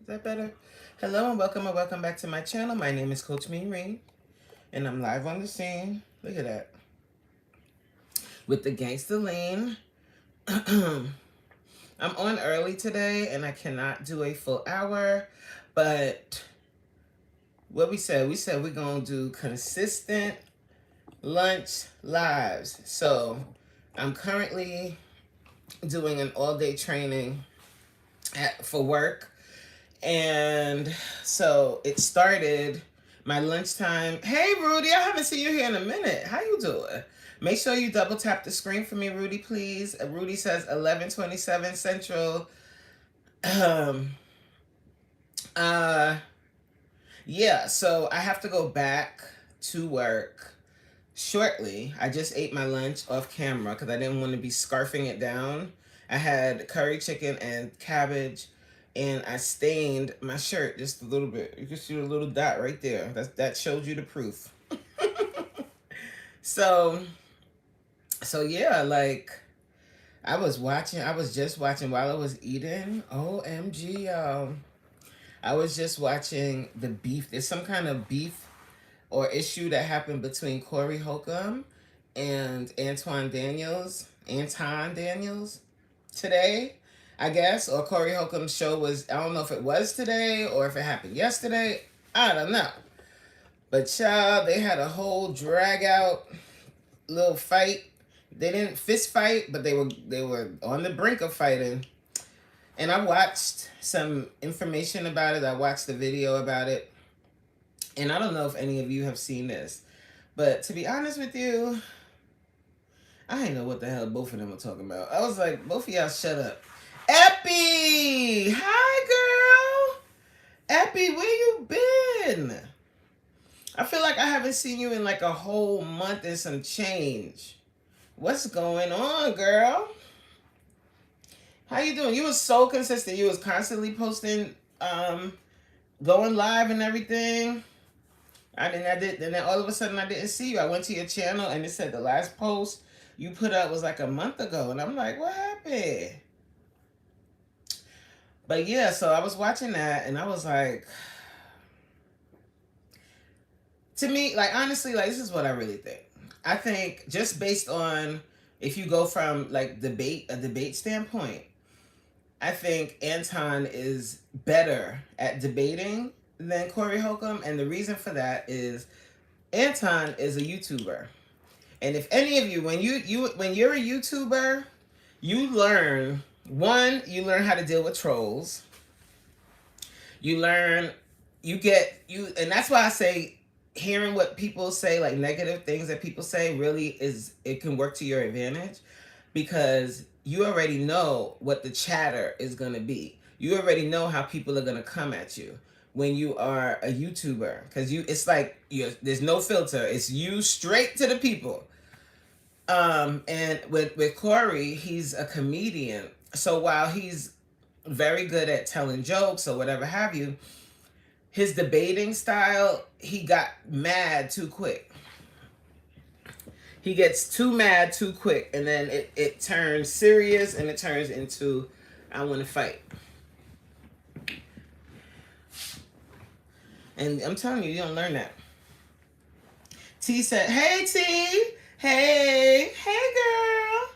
that better? Hello and welcome back to my channel. My name is Coach Mean and I'm live on the scene. Look at that. With the Gangsta Lean. I'm on early today and I cannot do a full hour, but what we said we're gonna do consistent lunch lives. So I'm currently doing an all-day training for work. And so it started my lunchtime. Hey, Rudy, I haven't seen you here in a minute. How you doing? Make sure you double tap the screen for me, Rudy, please. Rudy says 11:27 Central. Um, uh, yeah, so I have to go back to work shortly. I just ate my lunch off camera because I didn't want to be scarfing it down. I had curry chicken and cabbage, and I stained my shirt just a little bit. You can see a little dot right there. That showed you the proof. So, so yeah, like I was just watching while I was eating. OMG, y'all. I was just watching the beef. There's some kind of beef or issue that happened between Corey Holcomb and Anton Daniels today, I guess. Or Corey Holcomb's show was, I don't know if it was today or if it happened yesterday. I don't know. But child, they had a whole drag out little fight. They didn't fist fight, but they were on the brink of fighting. And I watched some information about it. I watched the video about it. And I don't know if any of you have seen this, but to be honest with you, I didn't know what the hell both of them were talking about. I was like, both of y'all shut up. Epi! Hi, girl! Epi, where you been? I feel like I haven't seen you in like a whole month and some change. What's going on, girl? How you doing? You was so consistent. You was constantly posting, going live and everything. And then all of a sudden I didn't see you. I went to your channel and it said the last post you put up was like a month ago. And I'm like, what happened? But yeah, so I was watching that and I was like, to me, like, honestly, like, this is what I really think. I think just based on, if you go from like a debate standpoint, I think Anton is better at debating than Corey Holcomb. And the reason for that is Anton is a YouTuber. And if any of you, when you're a YouTuber, you learn how to deal with trolls. You learn, and that's why I say hearing what people say, like negative things that people say, really it can work to your advantage because you already know what the chatter is going to be. You already know how people are going to come at you when you are a YouTuber because it's like there's no filter. It's you straight to the people. And with Corey, he's a comedian. So while he's very good at telling jokes or whatever have you, his debating style, he got mad too quick. He gets too mad too quick, and then it turns serious and it turns into, I want to fight. And I'm telling you, you don't learn that. T said, hey, T. Hey girl.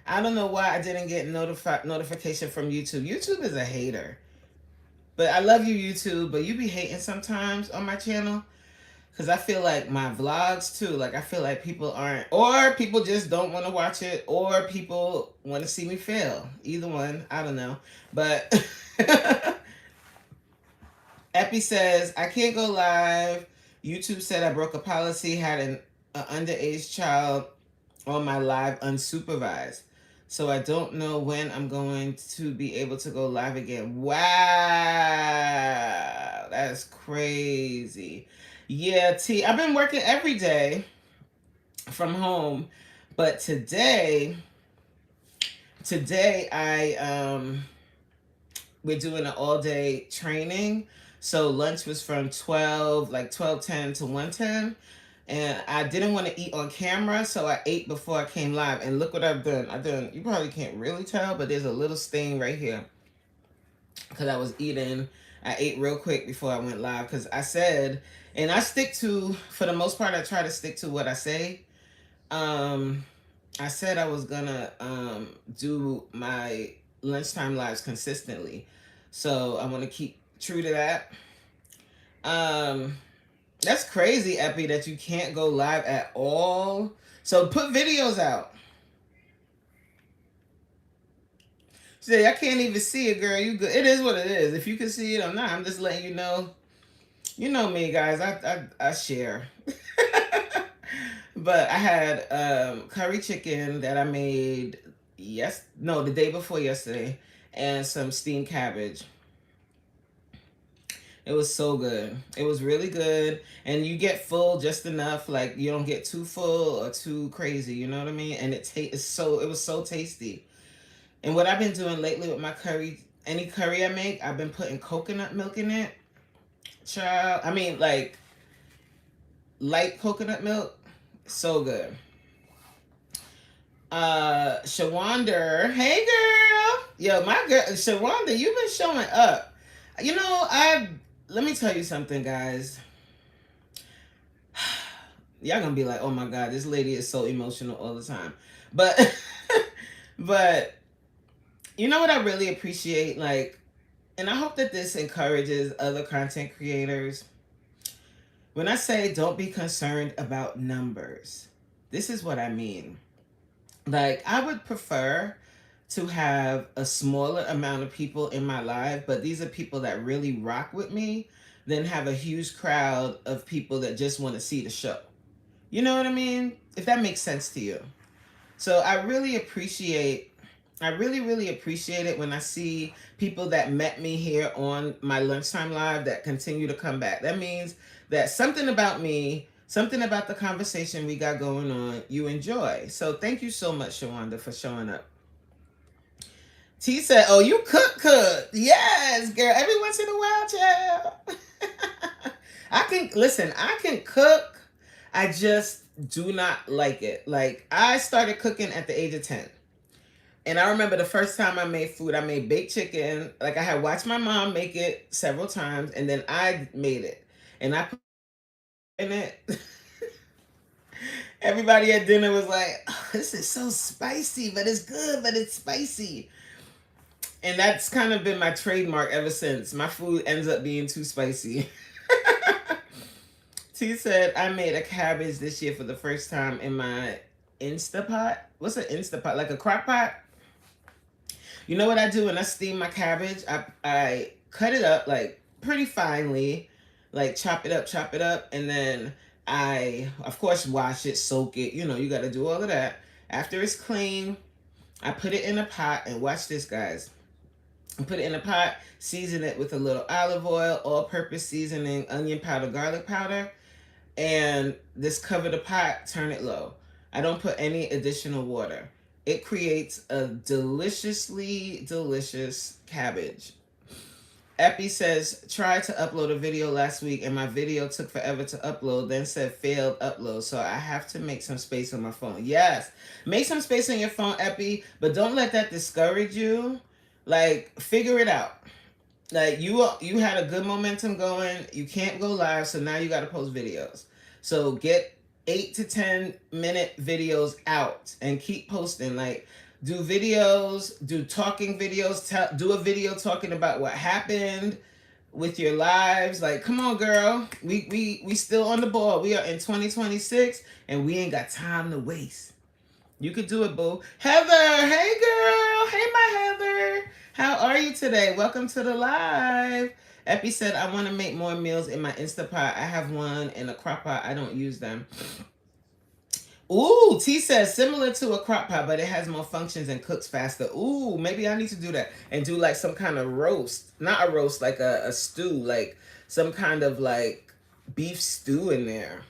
I don't know why I didn't get notification from YouTube. YouTube is a hater. But I love you, YouTube, but you be hating sometimes on my channel. Because I feel like my vlogs, too, like I feel like people aren't, or people just don't want to watch it, or people want to see me fail. Either one, I don't know. But Epi says, I can't go live. YouTube said I broke a policy, had an underage child on my live unsupervised. So I don't know when I'm going to be able to go live again. Wow. That's crazy. Yeah, T, I've been working every day from home. But today we're doing an all-day training. So lunch was from 12:10 to 1:10. And I didn't want to eat on camera, so I ate before I came live. And look what I've done. You probably can't really tell, but there's a little stain right here. Because I was eating I ate real quick before I went live because I said, and I stick to, for the most part, I try to stick to what I say. Um, I said I was gonna do my lunchtime lives consistently, so I want to keep true to that. Um, that's crazy, Epi, that you can't go live at all. So put videos out. Say, I can't even see it, girl. You good? It is what it is. If you can see it or not, I'm just letting you know. You know me, guys. I share. But I had curry chicken that I made the day before yesterday, and some steamed cabbage. It was so good. It was really good, and you get full just enough. Like you don't get too full or too crazy. You know what I mean? And it was so tasty. And what I've been doing lately with my curry, any curry I make, I've been putting coconut milk in it. Child, I mean like light coconut milk. So good. Shawanda, hey girl. Yo, my girl Shawanda, you've been showing up. You know, I let me tell you something, guys. Y'all gonna be like, oh my god, this lady is so emotional all the time. But but you know what I really appreciate? Like, and I hope that this encourages other content creators. When I say don't be concerned about numbers, this is what I mean. Like, I would prefer to have a smaller amount of people in my life, but these are people that really rock with me, than have a huge crowd of people that just want to see the show. You know what I mean? If that makes sense to you. So I really appreciate it when I see people that met me here on my lunchtime live that continue to come back. That means that something about me, something about the conversation we got going on, you enjoy. So thank you so much, Shawanda, for showing up. T said, oh, you cook. Yes, girl. Every once in a while, child. I can cook. I just do not like it. Like, I started cooking at the age of 10. And I remember the first time I made food, I made baked chicken. Like, I had watched my mom make it several times, and then I made it. And I put in it. Everybody at dinner was like, oh, this is so spicy, but it's good, but it's spicy. And that's kind of been my trademark ever since. My food ends up being too spicy. T said, I made a cabbage this year for the first time in my Instapot. What's an Instapot? Like a crock pot? You know what I do when I steam my cabbage? I cut it up like pretty finely, like chop it up, and then I, of course, wash it, soak it. You know, you got to do all of that. After it's clean, I put it in a pot, and watch this, guys. I put it in a pot, season it with a little olive oil, all-purpose seasoning, onion powder, garlic powder, and just cover the pot, turn it low. I don't put any additional water. It creates a deliciously delicious cabbage. Epi says, tried to upload a video last week and my video took forever to upload, then said failed upload. So I have to make some space on my phone. Yes, make some space on your phone, Epi, but don't let that discourage you. Like, figure it out. Like, you had a good momentum going. You can't go live, so now you got to post videos. So get 8 to 10 minute videos out and keep posting. Like, do videos, do talking videos, do a video talking about what happened with your lives. Like, come on, girl. We still on the ball. We are in 2026 and we ain't got time to waste. You could do it, boo. Heather, hey girl. Hey, my Heather. How are you today? Welcome to the live. Epi said, I want to make more meals in my Instapot. I have one in a crock pot. I don't use them. Ooh, T says similar to a crock pot, but it has more functions and cooks faster. Ooh, maybe I need to do that and do like some kind of roast. Not a roast, like a stew, like some kind of like beef stew in there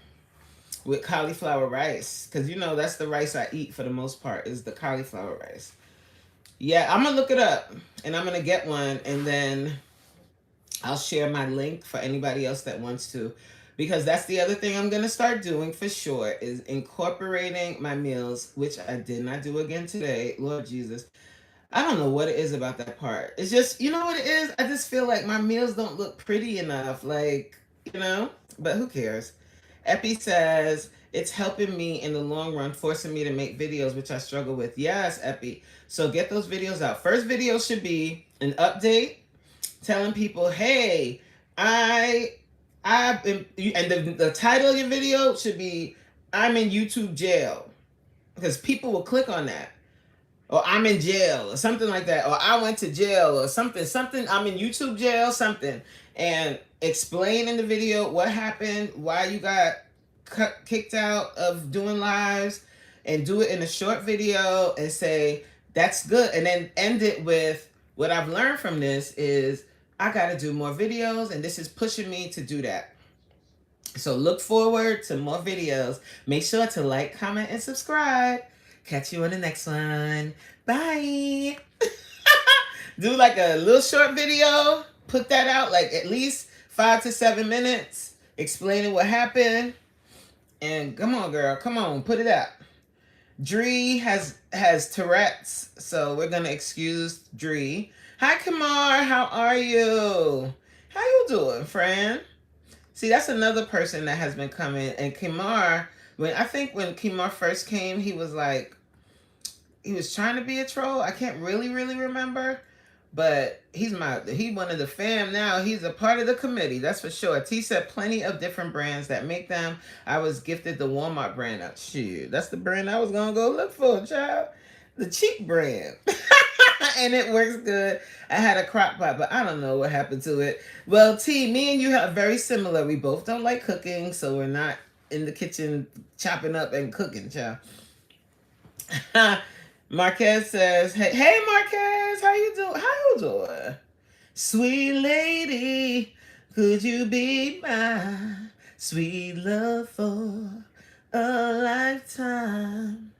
with cauliflower rice. Because, you know, that's the rice I eat for the most part, is the cauliflower rice. Yeah, I'm going to look it up and I'm going to get one, and then I'll share my link for anybody else that wants to. Because that's the other thing I'm going to start doing for sure, is incorporating my meals, which I did not do again today. Lord Jesus. I don't know what it is about that part. It's just, you know what it is? I just feel like my meals don't look pretty enough. Like, you know? But who cares? Epi says, it's helping me in the long run, forcing me to make videos, which I struggle with. Yes, Epi. So get those videos out. First video should be an update telling people, hey, I've been, and the title of your video should be, I'm in YouTube jail. Because people will click on that, or I'm in jail or something like that, or I went to jail or something, I'm in YouTube jail, something, and explain in the video what happened, why you got kicked out of doing lives, and do it in a short video and say that's good, and then end it with what I've learned from this is I got to do more videos, and this is pushing me to do that. So look forward to more videos. Make sure to like, comment, and subscribe. Catch you on the next one. Bye. Do like a little short video. Put that out like at least 5 to 7 minutes. Explaining what happened. And come on, girl. Come on. Put it out. Dree has Tourette's. So we're going to excuse Dree. Hi, Kamar. How are you? How you doing, friend? See, that's another person that has been coming. And Kimar, when Kimar first came, he was trying to be a troll. I can't really remember. But he's one of the fam now. He's a part of the committee, that's for sure. T said plenty of different brands that make them. I was gifted the Walmart brand. Shoot, that's the brand I was gonna go look for, child. The cheap brand. And it works good. I had a crock pot, but I don't know what happened to it. Well, T, me and you are very similar. We both don't like cooking, so we're not in the kitchen chopping up and cooking, child. Marquez says, hey Marquez, how you doing? How you doing? Sweet lady, could you be my sweet love for a lifetime?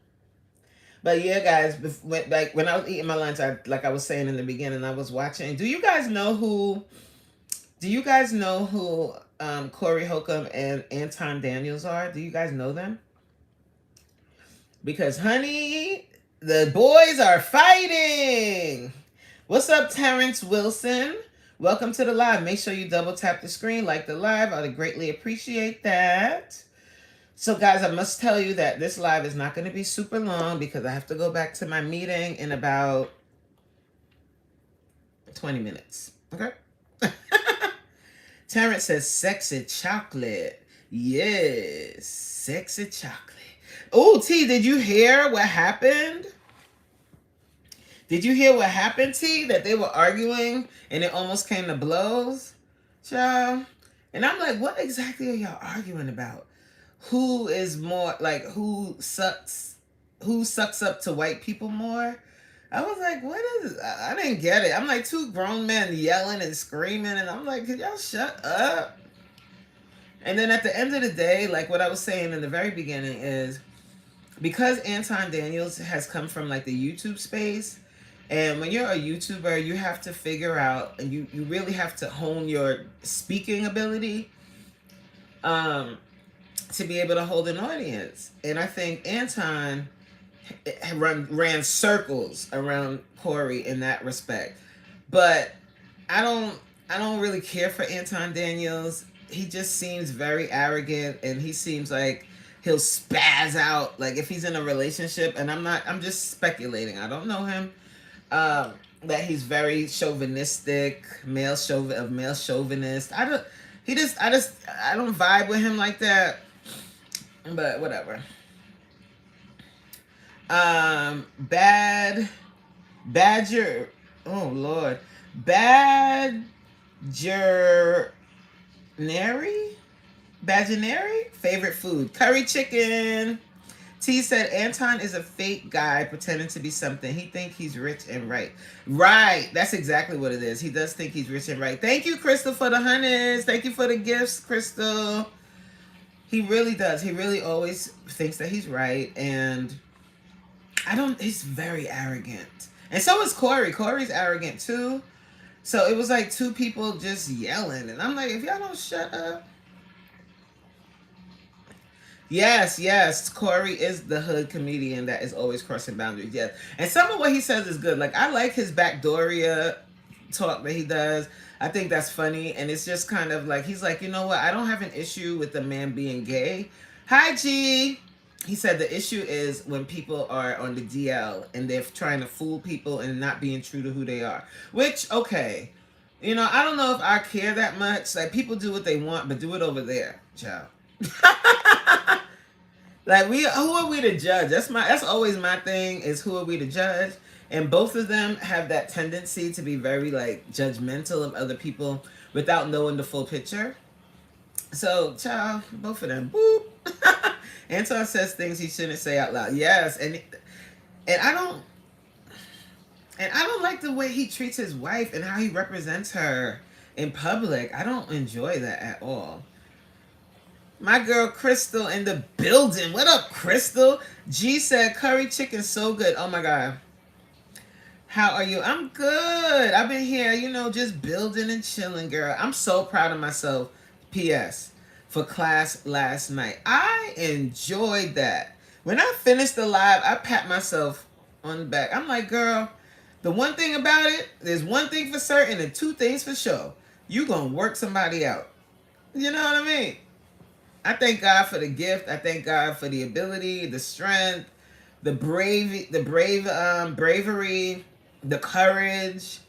But yeah, guys, when I was eating my lunch, like I was saying in the beginning, I was watching. Do you guys know who Corey Holcomb and Anton Daniels are? Do you guys know them? Because, honey, the boys are fighting. What's up, Terrence Wilson? Welcome to the live. Make sure you double tap the screen, like the live. I would greatly appreciate that. So, guys, I must tell you that this live is not going to be super long because I have to go back to my meeting in about 20 minutes. Okay? Terrence says, sexy chocolate. Yes, sexy chocolate. Oh, T, did you hear what happened? Did you hear what happened, T? That they were arguing and it almost came to blows? Child. And I'm like, what exactly are y'all arguing about? Who is more, like, who sucks up to white people more? I was like, what is it? I didn't get it. I'm like, two grown men yelling and screaming, and I'm like, could y'all shut up? And then at the end of the day, like what I was saying in the very beginning is, because Anton Daniels has come from like the YouTube space, and when you're a YouTuber, you have to figure out, and you really have to hone your speaking ability to be able to hold an audience. And I think Anton ran circles around Corey in that respect. But I don't really care for Anton Daniels. He just seems very arrogant, and he seems like he'll spaz out like if he's in a relationship, and I'm just speculating. I don't know him. That he's very chauvinistic, male chauvinist. I don't vibe with him like that. But whatever. Badger. Oh Lord. Badgenary? Favorite food. Curry chicken. T said Anton is a fake guy pretending to be something. He think he's rich and right. Right. That's exactly what it is. He does think he's rich and right. Thank you, Crystal, for the honeys. Thank you for the gifts, Crystal. He really does. He really always thinks that he's right. And he's very arrogant. And so is Corey. Corey's arrogant too. So it was like two people just yelling. And I'm like, if y'all don't shut up. Yes, yes. Corey is the hood comedian that is always crossing boundaries. Yes. And some of what he says is good. Like I like his backdooria talk that he does. I think that's funny. And it's just kind of like he's like, you know what? I don't have an issue with the man being gay. Hi G. He said the issue is when people are on the DL and they're trying to fool people and not being true to who they are. Which, okay. You know, I don't know if I care that much. Like people do what they want, but do it over there, child. Like who are we to judge? That's always my thing is who are we to judge? And both of them have that tendency to be very like judgmental of other people without knowing the full picture. So, child, both of them. Boop. Anton says things he shouldn't say out loud. Yes, and I don't like the way he treats his wife and how he represents her in public. I don't enjoy that at all. My girl Crystal in the building. What up, Crystal? G said curry chicken so good. Oh my god. How are you? I'm good. I've been here, just building and chilling, girl. I'm so proud of myself. P.S. For class last night. I enjoyed that. When I finished the live, I pat myself on the back. I'm like, girl, the one thing about it, there's one thing for certain and two things for sure. You gonna work somebody out. You know what I mean? I thank God for the gift. I thank God for the ability, the strength, bravery, the courage,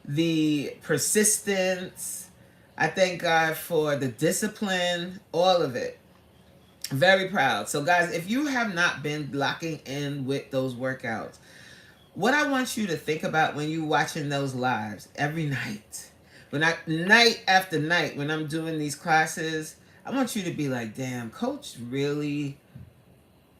the persistence. I thank God for the discipline, all of it. Very proud. So guys, if you have not been locking in with those workouts, what I want you to think about when you're watching those lives every night, night after night, when I'm doing these classes, I want you to be like, damn, coach really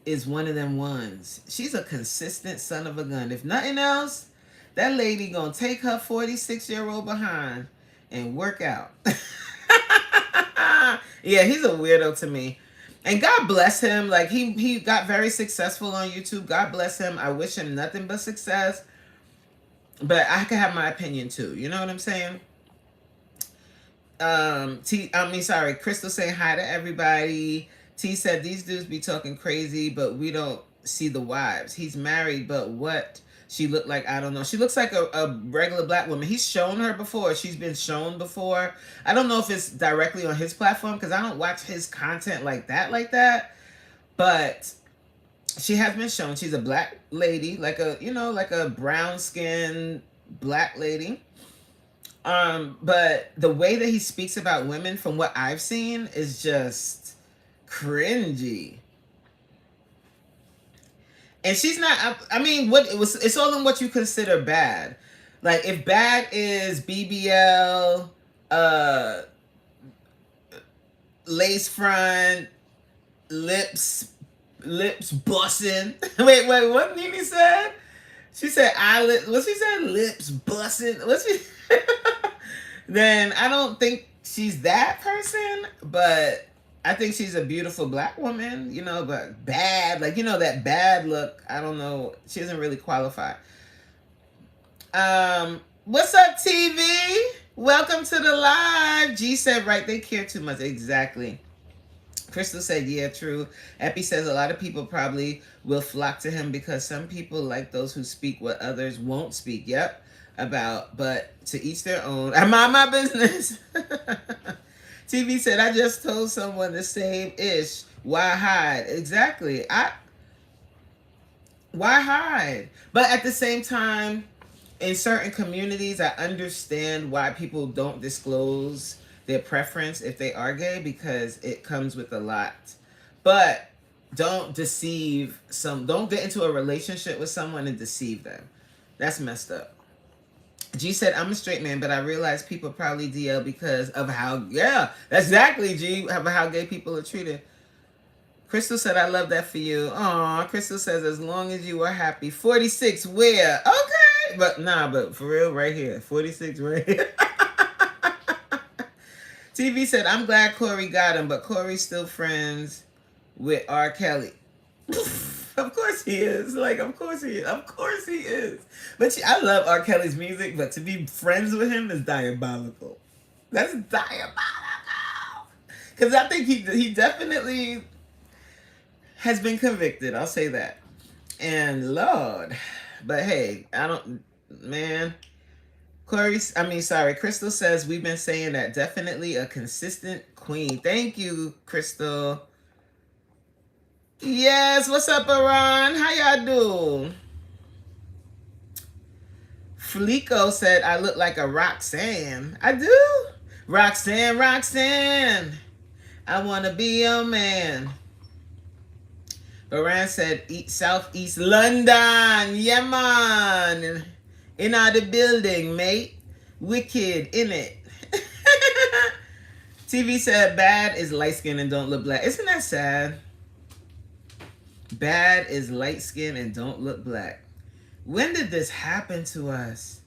is one of them ones. She's a consistent son of a gun. If nothing else, that lady gonna take her 46-year-old behind and work out. Yeah, he's a weirdo to me. And God bless him. Like he got very successful on YouTube. God bless him. I wish him nothing but success. But I can have my opinion too. You know what I'm saying? Crystal saying hi to everybody. T said these dudes be talking crazy, but we don't see the wives. He's married, but what she looked like, I don't know. She looks like a regular black woman. He's shown her before. She's been shown before. I don't know if it's directly on his platform because I don't watch his content like that. But she has been shown. She's a black lady, like a brown skinned black lady. But the way that he speaks about women from what I've seen is just cringy. And she's not, I mean, it's all in what you consider bad. Like if bad is BBL, lace front, lips busting. wait, what Nene said? She said eyelid. What she said? Lips busting. Then I don't think she's that person, but I think she's a beautiful black woman, but bad, that bad look. I don't know. She doesn't really qualify. What's up, TV? Welcome to the live. G said, right, they care too much. Exactly. Crystal said, yeah, true. Epi says a lot of people probably will flock to him because some people like those who speak what others won't speak. Yep. About, but to each their own. I mind my business. TV said, I just told someone the same ish. Why hide? Exactly. Why hide? But at the same time, in certain communities, I understand why people don't disclose their preference if they are gay because it comes with a lot. But don't get into a relationship with someone and deceive them. That's messed up. G said, I'm a straight man, but I realize people probably DL because of that's exactly, G, how gay people are treated. Crystal said, I love that for you. Aw, Crystal says, as long as you are happy. 46, where? Okay. But for real, right here. 46, right here. TV said, I'm glad Corey got him, but Corey's still friends with R. Kelly. Of course he is. Of course he is. Of course he is. But I love R. Kelly's music, but to be friends with him is diabolical. That's diabolical. Because I think he definitely, has been convicted. I'll say that. And Lord, but hey, I don't, man. Crystal says we've been saying that. Definitely a consistent queen. Thank you, Crystal. Yes, what's up, Iran? How y'all do? Flico said I look like a Roxanne. I do. Roxanne, Roxanne. I wanna be your man. Baran said Southeast London. Yeah, man. In the building, mate. Wicked, in it. TV said bad is light skin and don't look black. Isn't that sad? Bad is light skin and don't look black. When did this happen to us?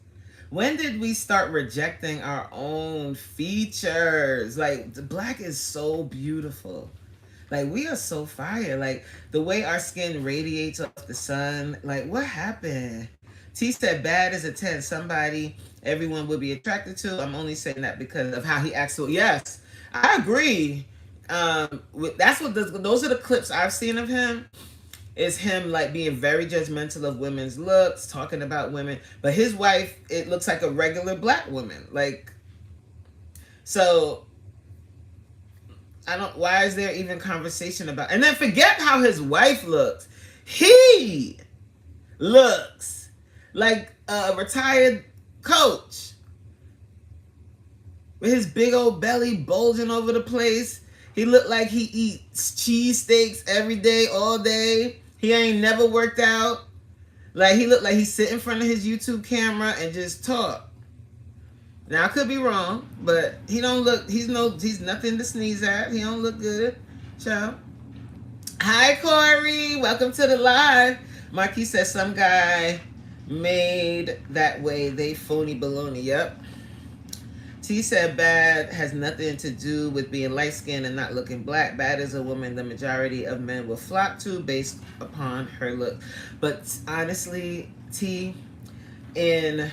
When did we start rejecting our own features? Like, the black is so beautiful. Like, we are so fire. Like, the way our skin radiates off the sun. Like, what happened? T said bad is a 10. Somebody everyone would be attracted to. I'm only saying that because of how he acts. So, yes, I agree. That's what those are the clips I've seen of him. Is him like being very judgmental of women's looks, talking about women. But his wife, it looks like a regular black woman. Like, so I don't, why is there even conversation about, and then forget how his wife looks. He looks like a retired coach with his big old belly bulging over the place. He looked like he eats cheesesteaks every day, all day. He ain't never worked out. Like, he looked like he sit in front of his YouTube camera and just talk. Now, I could be wrong, but he don't look, he's nothing to sneeze at. He don't look good. Ciao. Hi, Corey. Welcome to the live. Marquis says some guy made that way. They phony baloney. Yep. T said bad has nothing to do with being light-skinned and not looking black. Bad is a woman the majority of men will flock to based upon her look. But honestly, T, in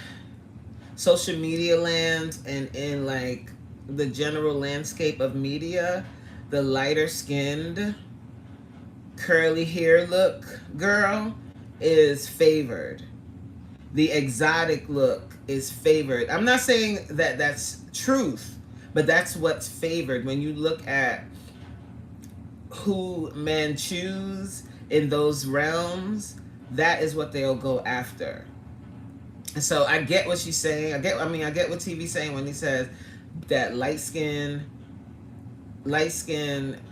social media land and in like the general landscape of media, the lighter-skinned, curly hair look girl is favored. The exotic look is favored. I'm not saying that that's truth, but that's what's favored. When you look at who men choose in those realms, that is what they'll go after. And so I get what she's saying. I get what TV's saying when he says that light skin doesn't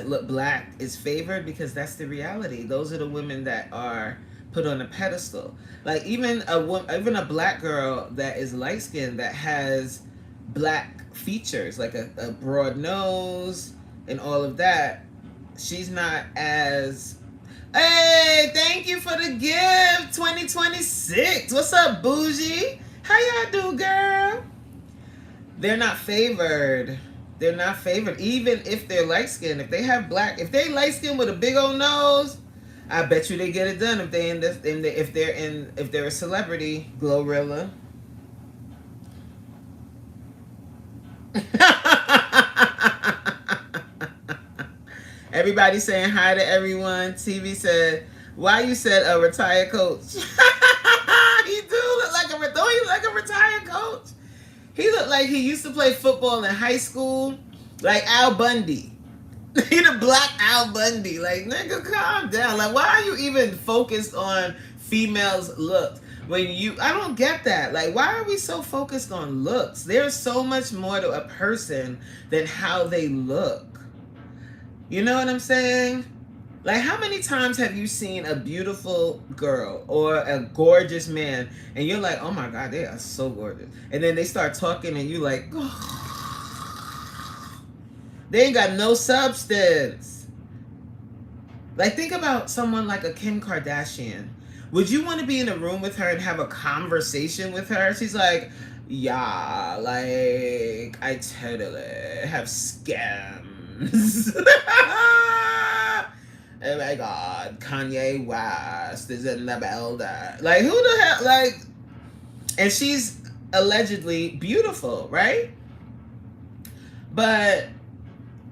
look black is favored, because that's the reality. Those are the women that are put on a pedestal. Like, even a black girl that is light skinned that has black features, like a broad nose and all of that, she's not as. Hey, thank you for the gift. 2026. What's up, bougie? How y'all do, girl? They're not favored. They're not favored, even if they're light skinned. If they have black, if they light skinned with a big old nose, I bet you they get it done. If they're a celebrity, Glorilla. Everybody saying hi to everyone. TV said, "Why you said a retired coach?" He do look like a retired coach. He looked like he used to play football in high school, like Al Bundy. He the black Al Bundy. Like, nigga, calm down. Like, why are you even focused on females' looks? I don't get that. Like, why are we so focused on looks? There's so much more to a person than how they look. You know what I'm saying? Like, how many times have you seen a beautiful girl or a gorgeous man and you're like, oh my God, they are so gorgeous. And then they start talking and you like, oh. They ain't got no substance. Like, think about someone like a Kim Kardashian. Would you want to be in a room with her and have a conversation with her? She's like, yeah, like, I totally have scams. Oh my God, Kanye West is in the building. Like, who the hell, like, and she's allegedly beautiful, right? But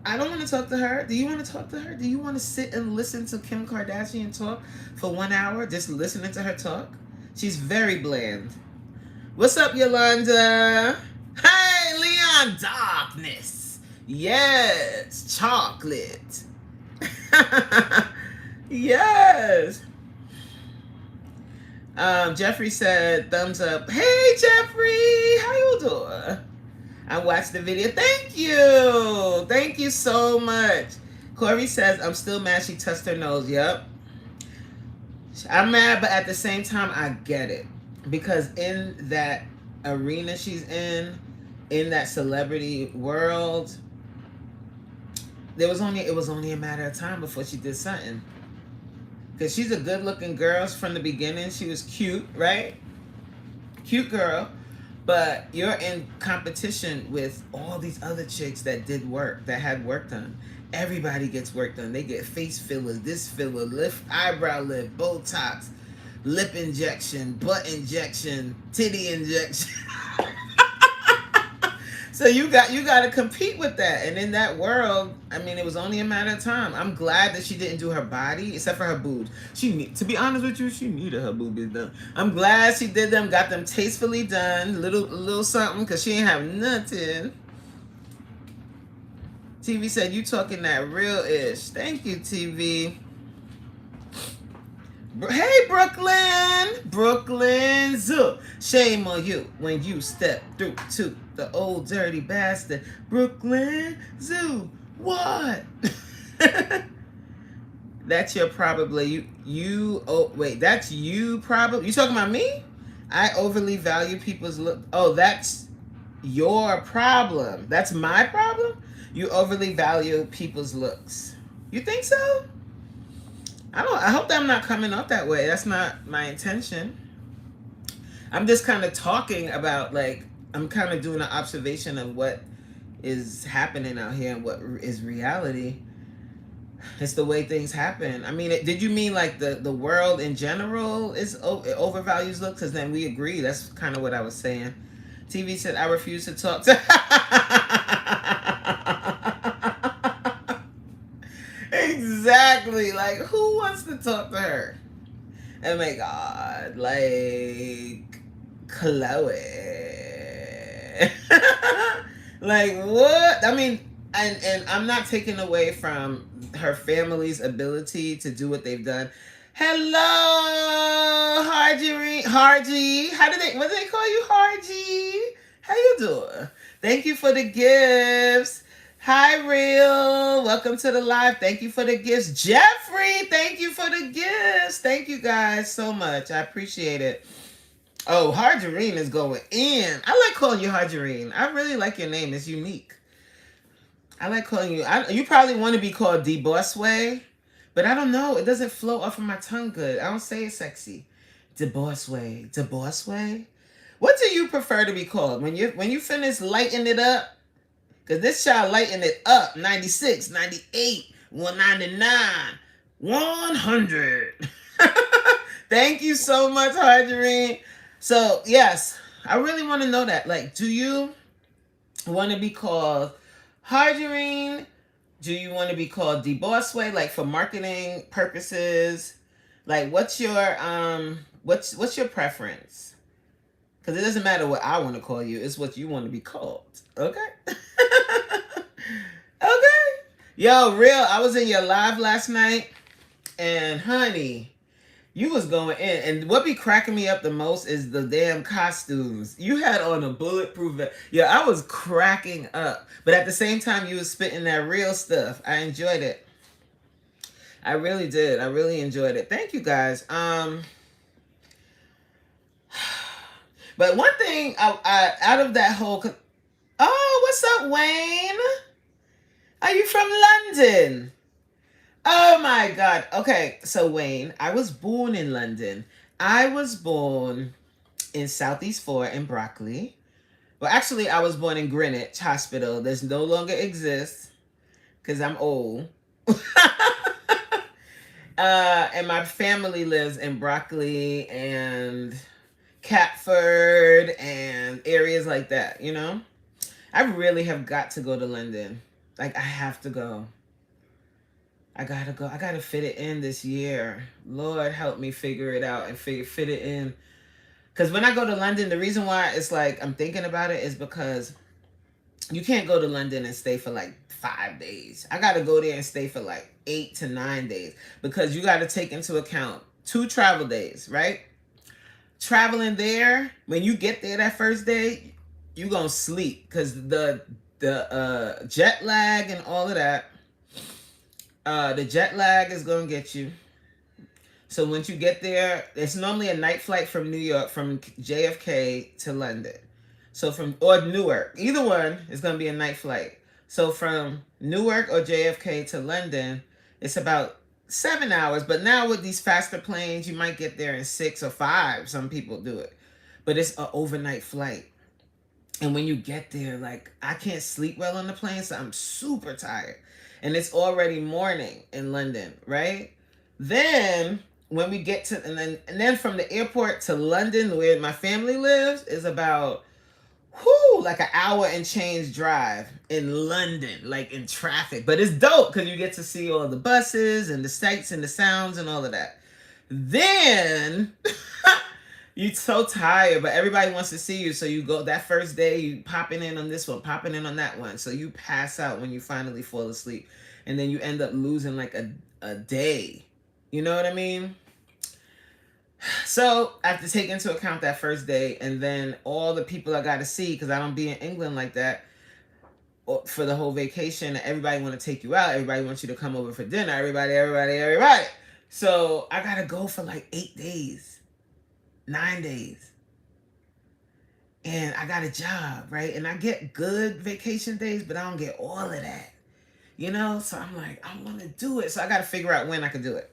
I don't want to talk to her. Do you want to talk to her? Do you want to sit and listen to Kim Kardashian talk for 1 hour, just listening to her talk? She's very bland. What's up, Yolanda? Hey, Leon Darkness. Yes, chocolate. Yes. Jeffrey said, thumbs up. Hey, Jeffrey, how you doing? I watched the video. Thank you. Thank you so much. Corey says, I'm still mad she touched her nose. Yep. I'm mad, but at the same time, I get it. Because in that arena she's in that celebrity world, it was only a matter of time before she did something. Because she's a good-looking girl from the beginning. She was cute, right? Cute girl. But you're in competition with all these other chicks that did work, that had work done. Everybody gets work done. They get face fillers, this filler, lift, eyebrow lift, Botox, lip injection, butt injection, titty injection. So you got to compete with that. And in that world, I mean, it was only a matter of time. I'm glad that she didn't do her body, except for her boobs. To be honest with you, she needed her boobies done. I'm glad she did them, got them tastefully done, little something, because she ain't have nothing. TV said, you talking that real-ish. Thank you, TV. Hey, Brooklyn Zoo. Shame on you when you step through to the old dirty bastard. Brooklyn Zoo. What? That's your probably. That's you probably. You talking about me? I overly value people's look. Oh, that's your problem. That's my problem? You overly value people's looks. You think so? I hope that I'm not coming off that way. That's not my intention. I'm just kind of talking about, like, I'm kind of doing an observation of what is happening out here and what is reality. It's the way things happen. I mean, did you mean like the world in general is overvalues looks? Because then we agree. That's kind of what I was saying. TV said, I refuse to talk to... Exactly. Like, who wants to talk to her? Oh my God. Like, Chloe. Like, what? I mean, and I'm not taking away from her family's ability to do what they've done. Hello, Harji. What do they call you, Harji? How you doing? Thank you for the gifts. Hi, Real. Welcome to the live. Thank you for the gifts. Jeffrey, thank you for the gifts. Thank you guys so much. I appreciate it. Oh, Harjarine is going in. I like calling you Harjarine. I really like your name. It's unique. I like calling you. You probably want to be called DeBossway, but I don't know. It doesn't flow off of my tongue good. I don't say it sexy. DeBossway. DeBossway? What do you prefer to be called? When you finish lighting it up? Because this child lighting it up. 96, 98, 199, 100. Thank you so much, Harjarine. So, yes, I really want to know that. Like, do you want to be called Harjarine? Do you want to be called DeBossway, like for marketing purposes? Like, what's your preference? Because it doesn't matter what I want to call you. It's what you want to be called. Okay? Okay. Yo, Real, I was in your live last night. And, honey, you was going in. And what be cracking me up the most is the damn costumes. You had on a bulletproof vest. Yeah, I was cracking up. But at the same time, you was spitting that real stuff. I enjoyed it. I really did. I really enjoyed it. Thank you, guys. But one thing, I out of that whole... Oh, what's up, Wayne? Are you from London? Oh, my God. Okay, so, Wayne, I was born in London. I was born in Southeast 4 in Brockley. Well, actually, I was born in Greenwich Hospital. This no longer exists because I'm old. And my family lives in Brockley and Catford and areas like that, you know? I really have got to go to London. Like, I have to go. I gotta go. I gotta fit it in this year. Lord, help me figure it out and fit it in. Because when I go to London, the reason why it's like I'm thinking about it is because you can't go to London and stay for like 5 days. I gotta go there and stay for like 8 to 9 days, because you gotta take into account 2 travel days, right? Traveling there, when you get there that first day, you gonna sleep because the jet lag and all of that. The jet lag is gonna get you. So once you get there, it's normally a night flight from New York, from JFK to London. So or Newark, either one is gonna be a night flight. So from Newark or JFK to London, it's about 7 hours. But now with these faster planes, you might get there in 6 or 5. Some people do it, but it's an overnight flight. And when you get there, like, I can't sleep well on the plane, so I'm super tired. And it's already morning in London, right? Then when we get to, and then from the airport to London, where my family lives, is about like an hour and change drive in London, like in traffic. But it's dope because you get to see all the buses and the sights and the sounds and all of that. Then you're so tired, but everybody wants to see you. So you go that first day, you popping in on this one, popping in on that one. So you pass out when you finally fall asleep. And then you end up losing like a day. You know what I mean? So I have to take into account that first day, and then all the people I got to see, because I don't be in England like that for the whole vacation. Everybody want to take you out. Everybody wants you to come over for dinner. Everybody. So I got to go for like 8 days, 9 days. And I got a job, right? And I get good vacation days, but I don't get all of that. You know? So I'm like, I want to do it. So I got to figure out when I can do it.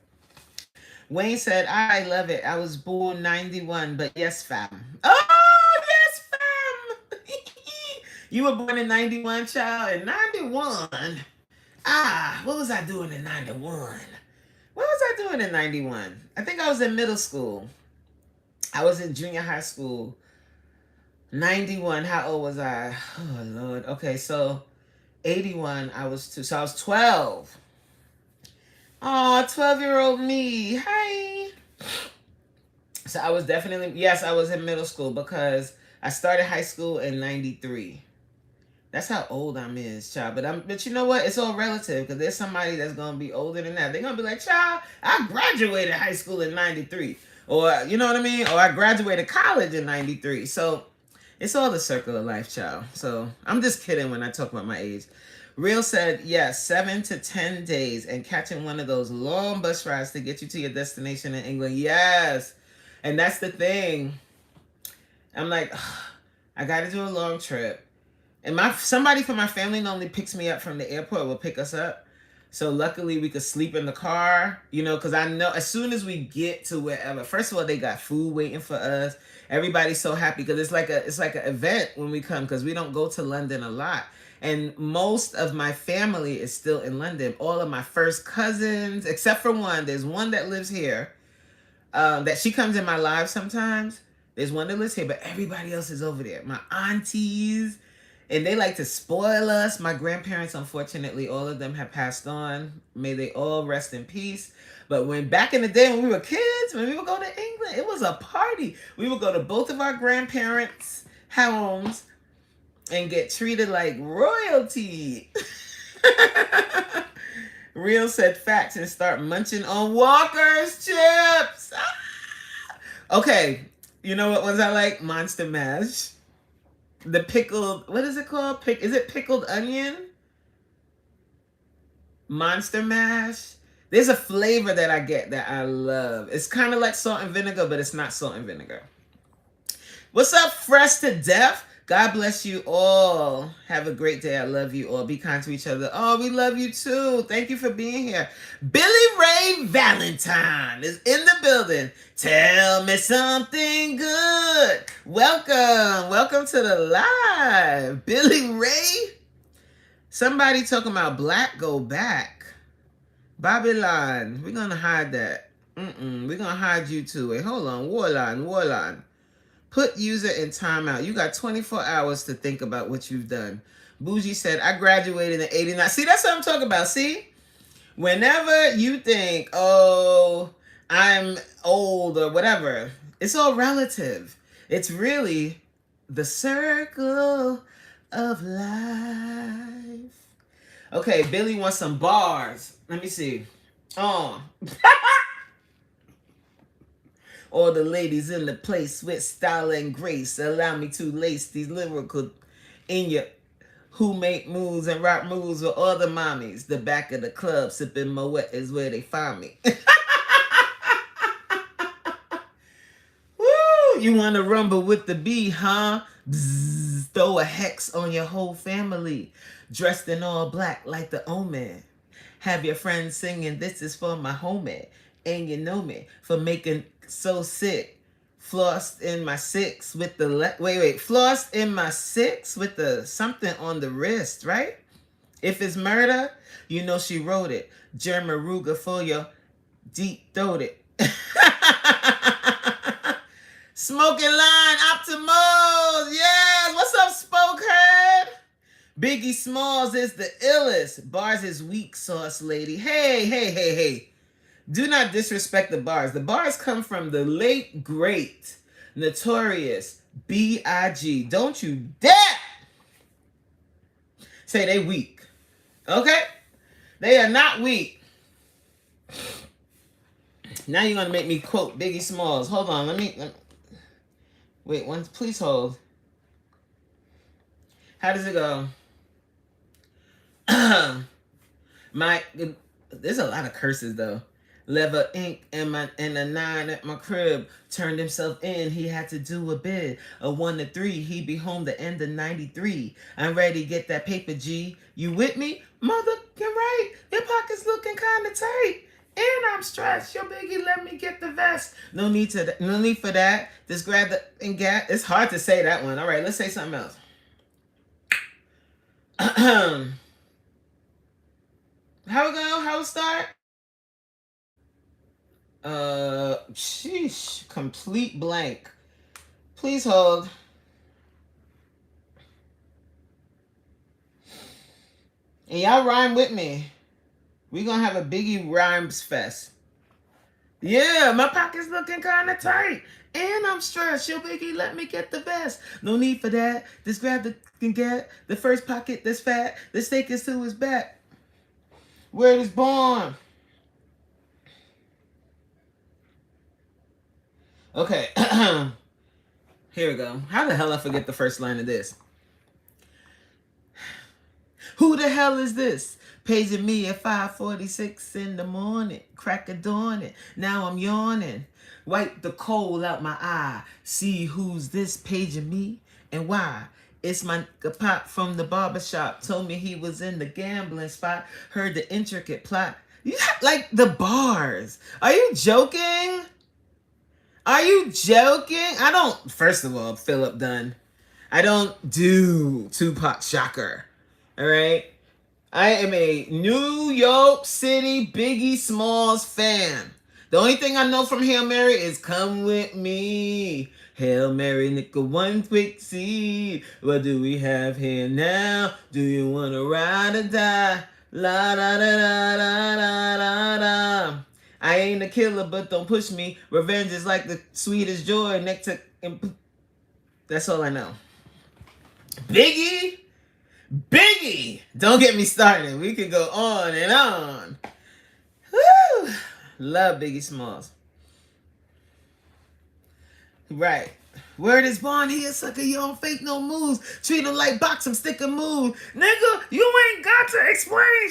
Wayne said, I love it. I was born 91, but yes, fam. Oh, yes, fam. You were born in 91, child? In 91? What was I doing in 91? What was I doing in 91? I think I was in middle school. I was in junior high school. 91, how old was I? Oh, Lord. Okay, so 81, I was 2. So I was 12. Oh, 12-year-old me. Hi. So I was definitely, yes, I was in middle school because I started high school in 93. That's how old I'm child. But you know what? It's all relative, because there's somebody that's going to be older than that. They're going to be like, child, I graduated high school in 93. Or, you know what I mean? Or I graduated college in 93. So it's all the circle of life, child. So I'm just kidding when I talk about my age. Real said, yes, 7 to 10 days and catching one of those long bus rides to get you to your destination in England. Yes. And that's the thing. I'm like, I got to do a long trip. And somebody from my family normally picks me up from the airport, will pick us up. So luckily we could sleep in the car, you know, because I know as soon as we get to wherever, first of all, they got food waiting for us. Everybody's so happy because it's like an event when we come, because we don't go to London a lot. And most of my family is still in London. All of my first cousins, except for one. There's one that lives here. That she comes in my live sometimes. There's one that lives here, but everybody else is over there. My aunties, and they like to spoil us. My grandparents, unfortunately, all of them have passed on. May they all rest in peace. But back in the day when we were kids, when we would go to England, it was a party. We would go to both of our grandparents' homes and get treated like royalty. Real said facts and start munching on Walker's chips. Okay, you know what ones I like? Monster Mash. The pickled, what is it called? Is it pickled onion? Monster Mash. There's a flavor that I get that I love. It's kind of like salt and vinegar, but it's not salt and vinegar. What's up, Fresh to Death? God bless you all. Have a great day. I love you all. Be kind to each other. Oh, we love you too. Thank you for being here. Billy Ray Valentine is in the building. Tell me something good. Welcome to the live. Billy Ray. Somebody talking about black go back. Babylon. We're going to hide that. We're going to hide you too. Wait, hold on. Warline. Put user in timeout. You got 24 hours to think about what you've done Bougie said, I graduated in 89. See, that's what I'm talking about. See? Whenever you think, oh, I'm old or whatever, it's all relative. It's really the circle of life. Okay, Billy wants some bars. Let me see. Oh. All the ladies in the place with style and grace. Allow me to lace these lyrical in your who make moves and rock moves with all the mommies. The back of the club sipping Moet is where they find me. Woo! You want to rumble with the bee, huh? Bzzz, throw a hex on your whole family. Dressed in all black like the omen. Have your friends singing, this is for my homie. And you know me for making so sick. Flossed in my six with the flossed in my six with the something on the wrist, right? If it's murder, you know she wrote it. German Ruger for your deep throated. Smoking line Optimals, yes. What's up, Spokehead? Biggie Smalls is the illest. Bars is weak sauce, lady. Hey. Do not disrespect the bars. The bars come from the late, great, notorious B.I.G. Don't you dare say they weak. Okay? They are not weak. Now you're going to make me quote Biggie Smalls. Hold on. Let me wait, please hold. How does it go? There's a lot of curses, though. Leather ink and a 9 at my crib. Turned himself in, he had to do a bid. A 1 to 3, he be home the end of 93. I'm ready to get that paper, G. You with me? Mother, you're right. Your pocket's looking kind of tight. And I'm stressed. Yo, Biggie, let me get the vest. No need for that. Just grab the and get. It's hard to say that one. All right, let's say something else. How it go? How it start? Sheesh, complete blank. Please hold. And y'all rhyme with me. We gonna have a Biggie Rhymes Fest. Yeah, my pocket's looking kind of tight. And I'm stressed. Yo, Biggie, let me get the vest. No need for that. Just grab the first pocket that's fat. The steak is to his back. Word is born. Okay. Here we go. How the hell I forget the first line of this? Who the hell is this? Paging me at 5:46 in the morning. Crack of dawning. Now I'm yawning. Wipe the coal out my eye. See who's this paging me and why. It's my pop from the barbershop. Told me he was in the gambling spot. Heard the intricate plot. You like the bars. Are you joking? Are you joking? I don't, first of all, Philip Dunn, I don't do Tupac Shakur. All right? I am a New York City Biggie Smalls fan. The only thing I know from Hail Mary is come with me. Hail Mary, nickel, one quick seed. What do we have here now? Do you want to ride or die? La da da da da da da da. I ain't a killer, but don't push me. Revenge is like the sweetest joy. Next to... That's all I know. Biggie? Don't get me started. We could go on and on. Woo! Love Biggie Smalls. Right. Word is born, he a sucker, you don't fake no moves. Treat him like box him, stick a move. Nigga, you ain't got to explain.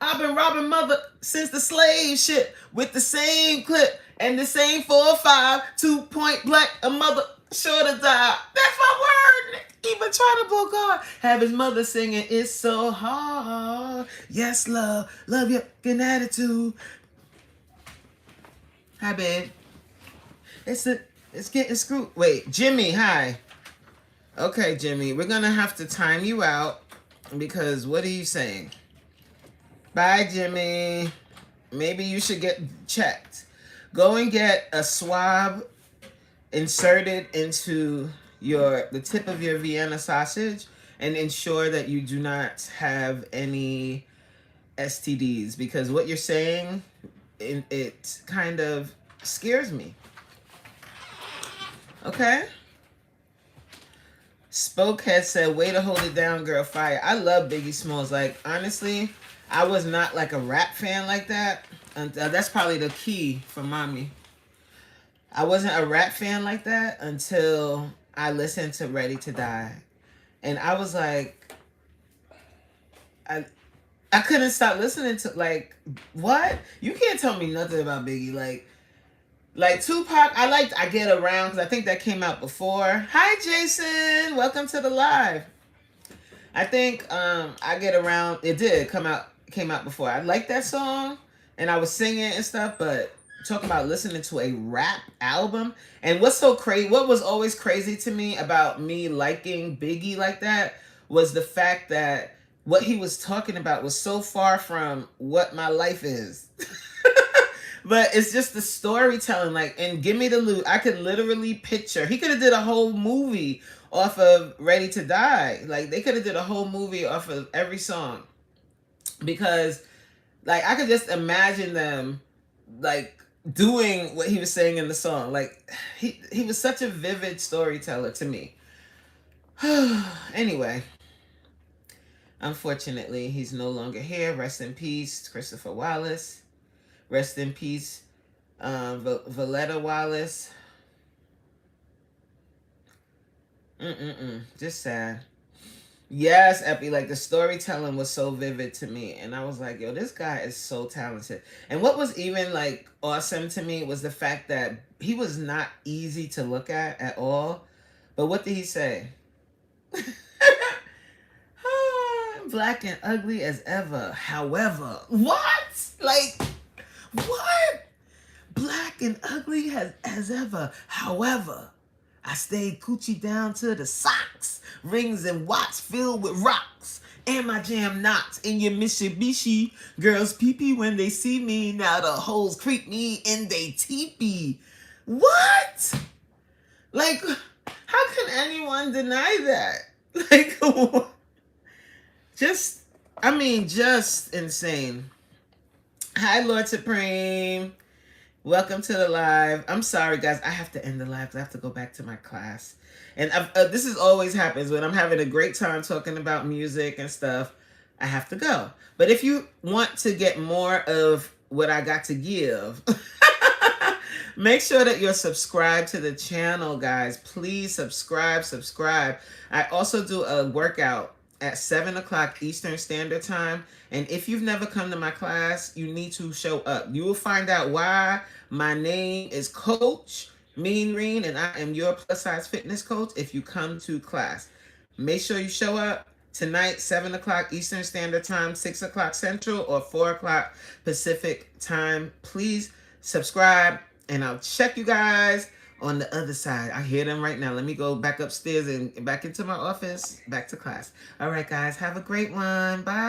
I've been robbing mother since the slave ship with the same clip and the same 4-5, 2 point blank, a mother sure to die. That's my word. Even trying to blow God. Have his mother singing, it's so hard. Yes, love your fucking attitude. Hi, babe. It's getting screwed. Wait, Jimmy, hi. Okay, Jimmy, we're gonna have to time you out because what are you saying? Bye, Jimmy. Maybe you should get checked. Go and get a swab inserted into the tip of your Vienna sausage and ensure that you do not have any STDs, because what you're saying, it kind of scares me. Okay? Spoke had said, way to hold it down, girl, fire. I love Biggie Smalls. Like, honestly, I was not like a rap fan like that. And that's probably the key for mommy. I wasn't a rap fan like that until I listened to Ready to Die. And I was like, I couldn't stop listening to, like, what? You can't tell me nothing about Biggie. Like Tupac, I Get Around, because I think that came out before. Hi, Jason. Welcome to the live. I think I Get Around, it did came out before. I like that song, and I was singing and stuff, but talking about listening to a rap album, and what was always crazy to me about me liking Biggie like that was the fact that what he was talking about was so far from what my life is. But it's just the storytelling, like, and Give Me the Loot. I could literally picture, he could have did a whole movie off of Ready to Die. Like, they could have did a whole movie off of every song, because, like, I could just imagine them, like, doing what he was saying in the song. Like, he was such a vivid storyteller to me. Anyway, unfortunately, he's no longer here. Rest in peace, Christopher Wallace. Rest in peace, Valletta Wallace. Just sad. Yes, Epi, like, the storytelling was so vivid to me. And I was like, yo, this guy is so talented. And what was even, like, awesome to me was the fact that he was not easy to look at all. But what did he say? Black and ugly as ever. However, what? Like, what? Black and ugly as ever. However, I stayed coochie down to the socks. Rings and watch filled with rocks. And my jam knots in your Mitsubishi. Girls pee-pee when they see me. Now the hoes creep me in they teepee. What? Like, how can anyone deny that? Like, just insane. Hi, Lord Supreme. Welcome to the live. I'm sorry, guys. I have to end the live because I have to go back to my class. And this is always happens when I'm having a great time talking about music and stuff. I have to go. But if you want to get more of what I got to give, make sure that you're subscribed to the channel, guys. Please subscribe. I also do a workout at 7 o'clock Eastern Standard Time. And if you've never come to my class, you need to show up. You will find out why my name is Coach Mean Green, and I am your plus size fitness coach if you come to class. Make sure you show up tonight, 7 o'clock Eastern Standard Time, 6 o'clock Central, or 4 o'clock Pacific Time. Please subscribe, and I'll check you guys on the other side. I hear them right now. Let me go back upstairs and back into my office, back to class. All right, guys, have a great one. Bye.